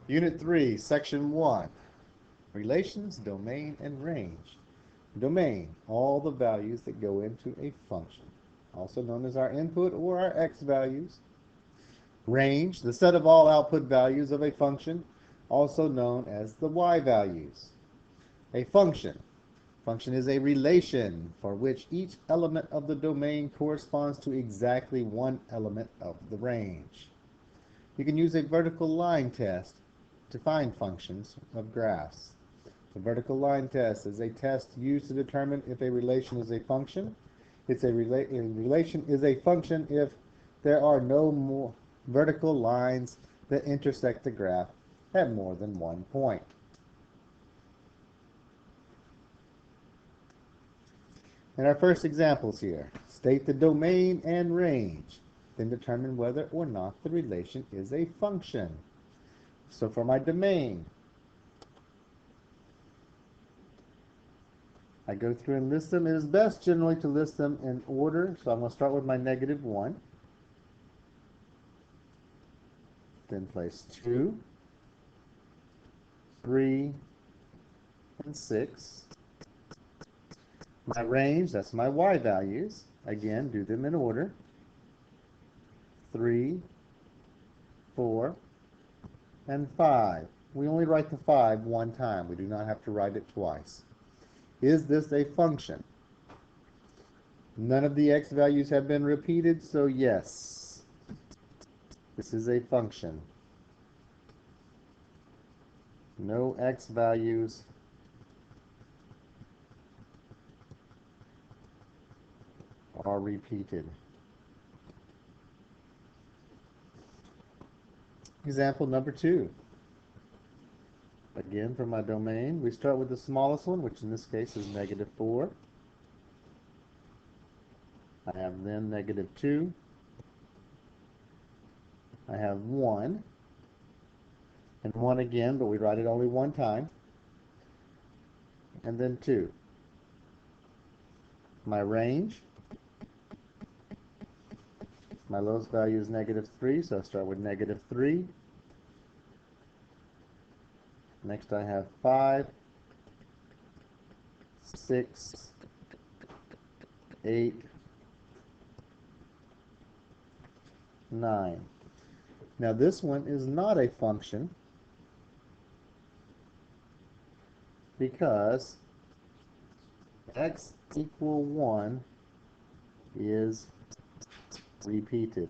Unit 3, Section 1, Relations, Domain, and Range. Domain, all the values that go into a function, also known as our input or our x values. Range, the set of all output values of a function, also known as the y values. A function. Function is a relation for which each element of the domain corresponds to exactly one element of the range. You can use a vertical line test to find functions of graphs. The vertical line test is a test used to determine if a relation is a function. A relation is a function if there are no more vertical lines that intersect the graph at more than one point. In our first examples here, state the domain and range, then determine whether or not the relation is a function. So for my domain, I go through and list them. It is best generally to list them in order. So I'm going to start with my -1, then place 2, 3, and 6. My range, that's my y values. Again, do them in order. 3, 4, and 5. We only write the 5 one time. We do not have to write it twice. Is this a function? None of the x values have been repeated, so yes, this is a function. No x values are repeated. Example number 2. Again, for my domain, we start with the smallest one, which in this case is -4. I have then -2. I have 1. And 1 again, but we write it only one time. And then 2. My range, my lowest value is -3, so I start with -3. Next I have 5, 6, 8, 9. Now this one is not a function because x equal 1 is repeated.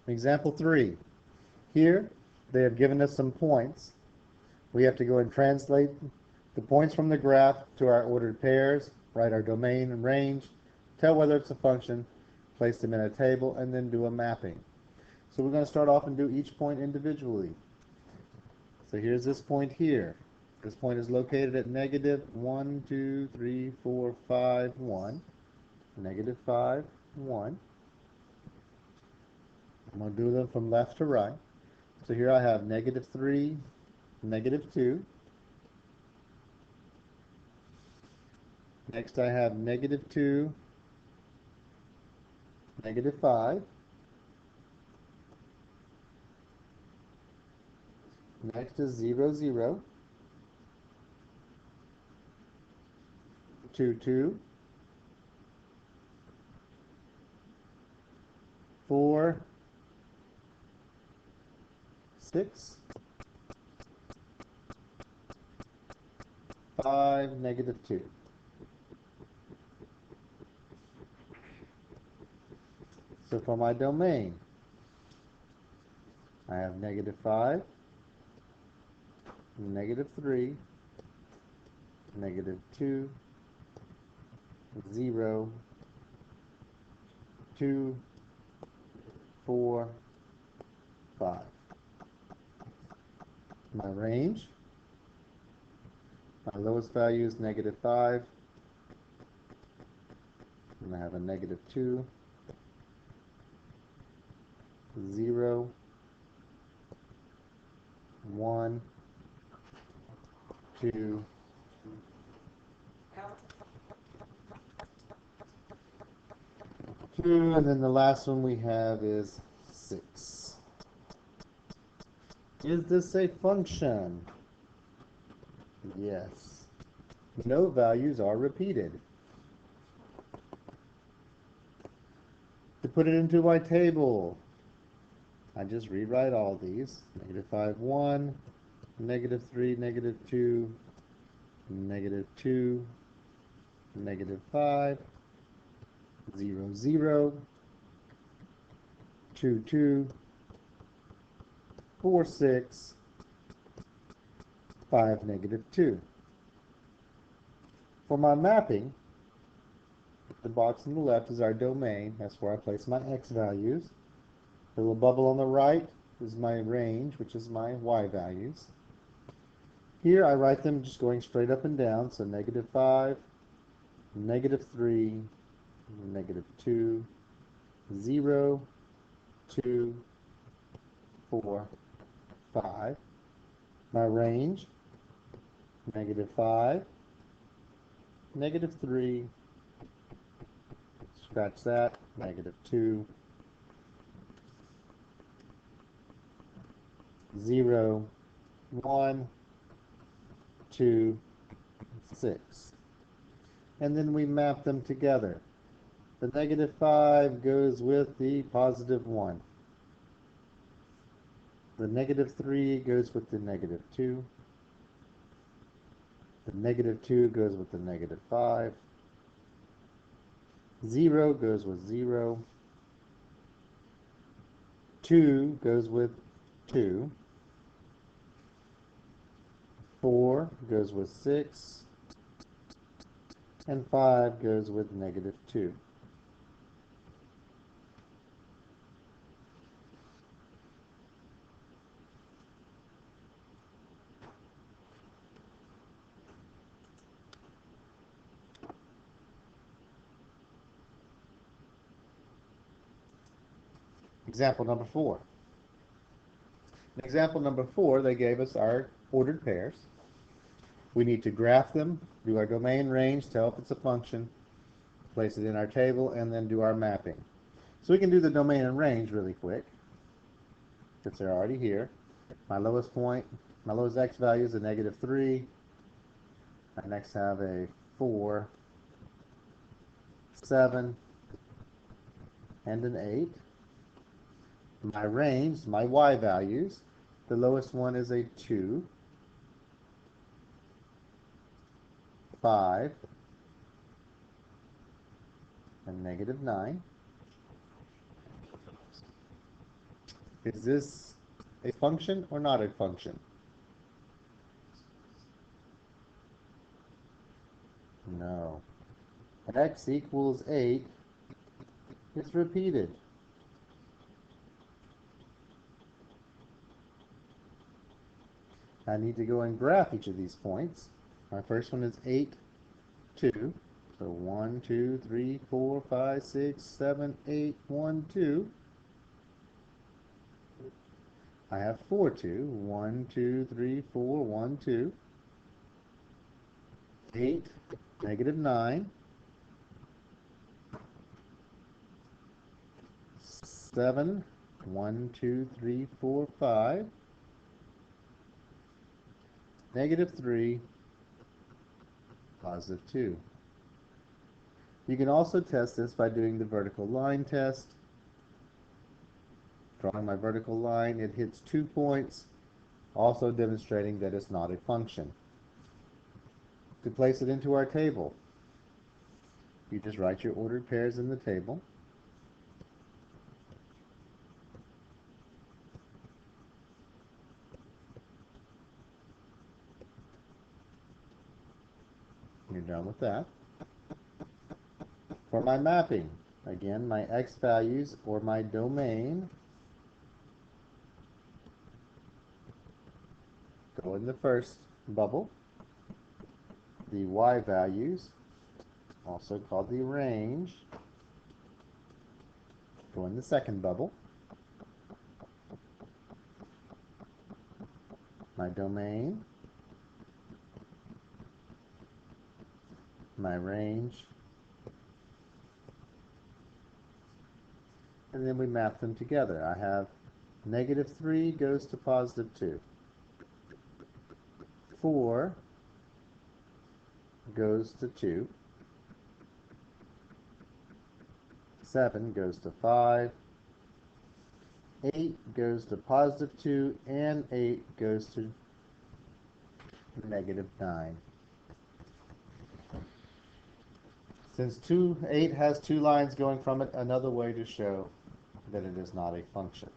Example 3. Here, they have given us some points. We have to go and translate the points from the graph to our ordered pairs, write our domain and range, tell whether it's a function, place them in a table, and then do a mapping. So we're going to start off and do each point individually. So here's this point here. This point is located at -1, 2, 3, 4, 5, 1. -5, 1. I'm going to do them from left to right. So here I have -3, -2. Next I have -2, -5. Next is 0, 0, 2, 2, 4, 6, 5, -2. So for my domain, I have -5, -3, -2, 0, 2, 4, 5. My range, my lowest value is -5, and I have a -2, 0, 1, 2, 2, and then the last one we have is 6. Is this a function? Yes. No values are repeated. To put it into my table, I just rewrite all these. -5, 1, -3, -2, -2, -5, 0, 0, 2, 2, 4, 6, 5, -2. For my mapping, the box on the left is our domain. That's where I place my x values. The little bubble on the right is my range, which is my y values. Here I write them just going straight up and down, so -5, -3, -2, 0, 2, 4, 5. My range, -5, -3, scratch that, -2, 0, 1, 2, 6. And then we map them together. The -5 goes with the +1. The -3 goes with the -2. The -2 goes with the -5. 0 goes with 0. 2 goes with 2. 4 goes with 6. And 5 goes with -2. Example number 4. In example number 4, they gave us our ordered pairs. We need to graph them, do our domain range, tell if it's a function, place it in our table, and then do our mapping. So we can do the domain and range really quick, since they're already here. My lowest point, my lowest x value is a -3. I next have a 4, 7, and an 8. My range, my y values, the lowest one is a 2, 5, and -9. Is this a function or not a function? No. X equals 8 is repeated. I need to go and graph each of these points. My first one is 8, 2. So 1, 2, 3, 4, 5, 6, 7, 8, 1, 2. I have 4, 2. 1, 2, 3, 4, 1, 2. 8, -9. 7, 1, 2, 3, 4, 5. -3, +2. You can also test this by doing the vertical line test. Drawing my vertical line, it hits 2 points, also demonstrating that it's not a function. To place it into our table, you just write your ordered pairs in the table. You're done with that. For my mapping, again, my x values or my domain go in the first bubble. The y values, also called the range, go in the second bubble. My domain my range. And then we map them together. I have -3 goes to +2. 4 goes to 2. 7 goes to 5. 8 goes to +2, and 8 goes to -9. Since 8 has two lines going from it, another way to show that it is not a function.